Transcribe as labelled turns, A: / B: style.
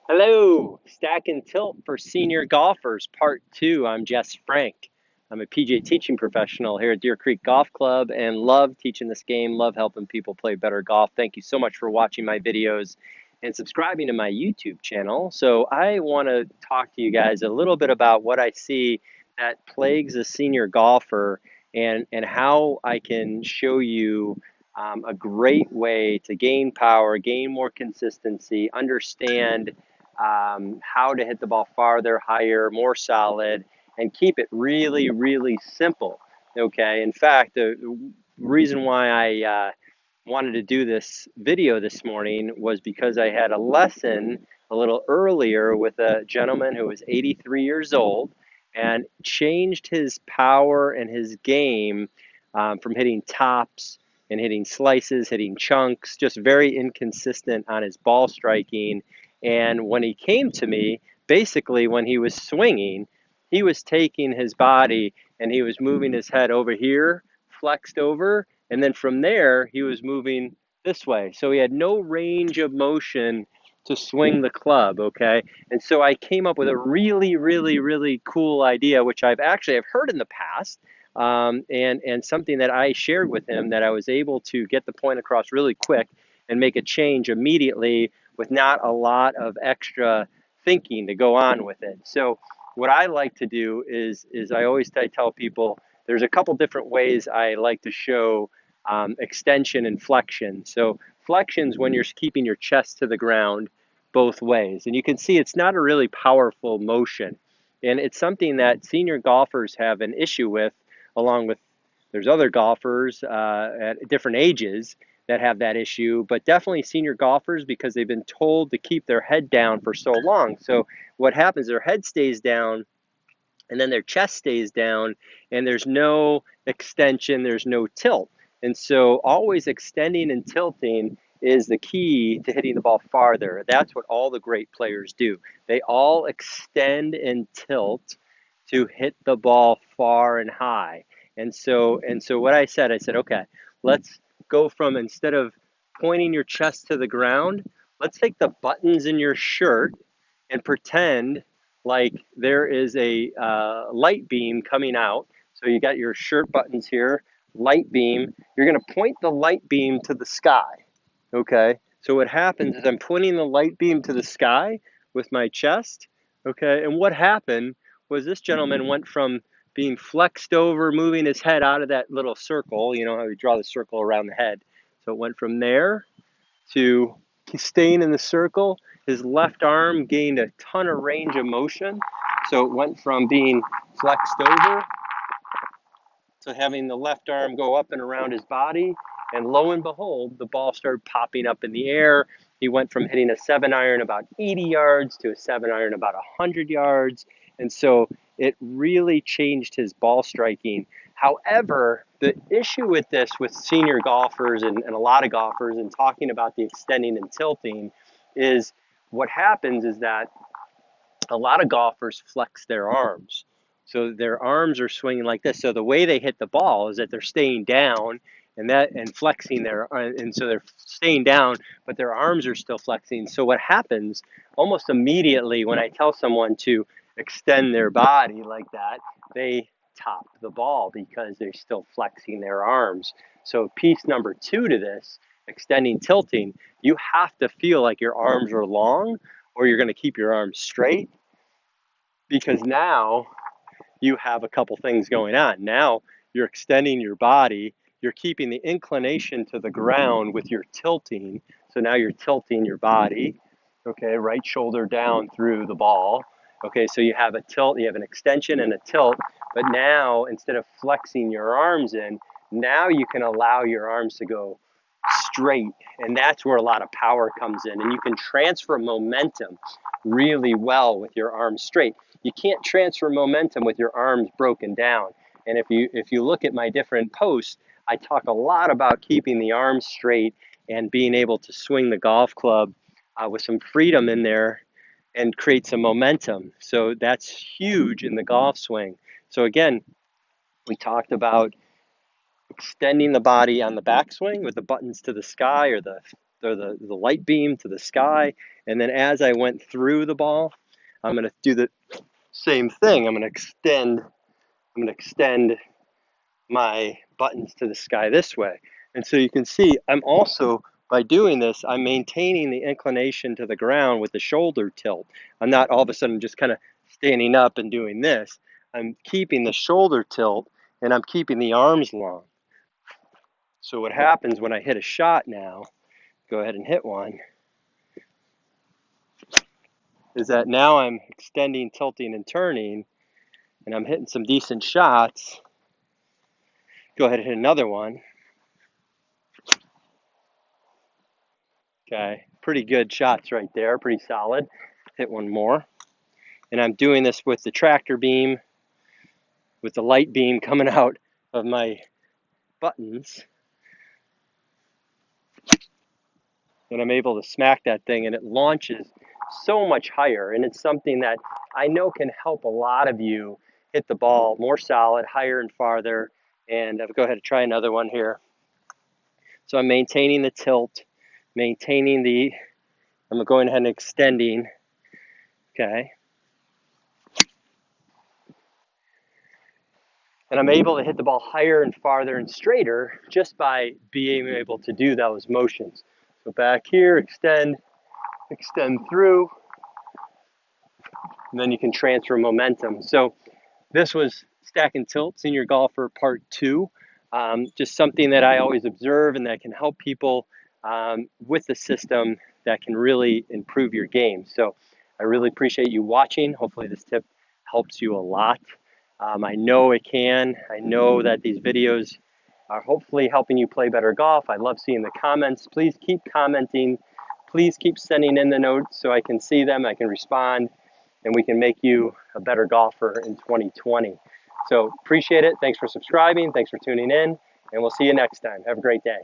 A: Hello, Stack and Tilt for Senior Golfers, Part 2. I'm Jess Frank. I'm a PGA teaching professional here at Deer Creek Golf Club and love teaching this game, love helping people play better golf. Thank you so much for watching my videos and subscribing to my YouTube channel. So I want to talk to you guys a little bit about what I see that plagues a senior golfer and how I can show you a great way to gain power, gain more consistency, understand how to hit the ball farther, higher, more solid, and keep it really, really simple. Okay. In fact, the reason why I wanted to do this video this morning was because I had a lesson a little earlier with a gentleman who was 83 years old and changed his power and his game from hitting tops and hitting slices, hitting chunks, just very inconsistent on his ball striking. And when he came to me, basically when he was swinging, he was taking his body and he was moving his head over here, flexed over, and then from there he was moving this way. So he had no range of motion to swing the club, okay? And so I came up with a really, really, really cool idea, which I've heard in the past, and something that I shared with him that I was able to get the point across really quick and make a change immediately with not a lot of extra thinking to go on with it. So what I like to do is I tell people there's a couple different ways I like to show extension and flexion. So flexion's when you're keeping your chest to the ground both ways, and you can see it's not a really powerful motion, and it's something that senior golfers have an issue with, along with there's other golfers at different ages that have that issue, but definitely senior golfers because they've been told to keep their head down for so long. So what happens, their head stays down and then their chest stays down and there's no extension, there's no tilt. And so always extending and tilting is the key to hitting the ball farther. That's what all the great players do. They all extend and tilt to hit the ball far and high. And so what I said, okay, let's go from, instead of pointing your chest to the ground, let's take the buttons in your shirt and pretend like there is a light beam coming out. So you got your shirt buttons here, light beam. You're going to point the light beam to the sky. Okay. So what happens is I'm pointing the light beam to the sky with my chest. Okay. And what happened was this gentleman went from being flexed over, moving his head out of that little circle. You know how we draw the circle around the head. So it went from there to staying in the circle. His left arm gained a ton of range of motion. So it went from being flexed over to having the left arm go up and around his body. And lo and behold, the ball started popping up in the air. He went from hitting a 7-iron about 80 yards to a 7-iron about 100 yards. And so it really changed his ball striking. However, the issue with this, with senior golfers and a lot of golfers, and talking about the extending and tilting, is what happens is that a lot of golfers flex their arms. So their arms are swinging like this. So the way they hit the ball is that they're staying down and flexing and so they're staying down, but their arms are still flexing. So what happens almost immediately when I tell someone to extend their body like that, they top the ball because they're still flexing their arms. So piece number two to this, extending, tilting, you have to feel like your arms are long or you're going to keep your arms straight, because now you have a couple things going on. Now you're extending your body, you're keeping the inclination to the ground with your tilting. So now you're tilting your body, okay, right shoulder down through the ball. Okay, so you have a tilt, you have an extension and a tilt, but now instead of flexing your arms in, now you can allow your arms to go straight, and that's where a lot of power comes in, and you can transfer momentum really well with your arms straight. You can't transfer momentum with your arms broken down. And if you look at my different posts, I talk a lot about keeping the arms straight and being able to swing the golf club with some freedom in there and create some momentum. So that's huge in the golf swing. So again, we talked about extending the body on the backswing with the buttons to the sky, or the light beam to the sky, And then as I went through the ball, I'm going to do the same thing. I'm going to extend my buttons to the sky this way. And so you can see I'm also, by doing this, I'm maintaining the inclination to the ground with the shoulder tilt. I'm not all of a sudden just kind of standing up and doing this. I'm keeping the shoulder tilt and I'm keeping the arms long. So what happens when I hit a shot now, go ahead and hit one, is that now I'm extending, tilting, and turning, and I'm hitting some decent shots. Go ahead and hit another one. Okay, pretty good shots right there, pretty solid. Hit one more. And I'm doing this with the tractor beam, with the light beam coming out of my buttons. And I'm able to smack that thing, and it launches so much higher. And it's something that I know can help a lot of you hit the ball more solid, higher and farther. And I'll go ahead and try another one here. So I'm maintaining the tilt, maintaining the, I'm going ahead and extending, okay? And I'm able to hit the ball higher and farther and straighter just by being able to do those motions. So back here, extend, extend through, and then you can transfer momentum. So this was Stack and Tilt Senior Golfer Part 2. Just something that I always observe and that can help people with the system that can really improve your game. So I really appreciate you watching. Hopefully this tip helps you a lot. I know it can. I know that these videos are hopefully helping you play better golf. I love seeing the comments. Please keep commenting. Please keep sending in the notes so I can see them, I can respond, and we can make you a better golfer in 2020. So appreciate it. Thanks for subscribing. Thanks for tuning in, and we'll see you next time. Have a great day.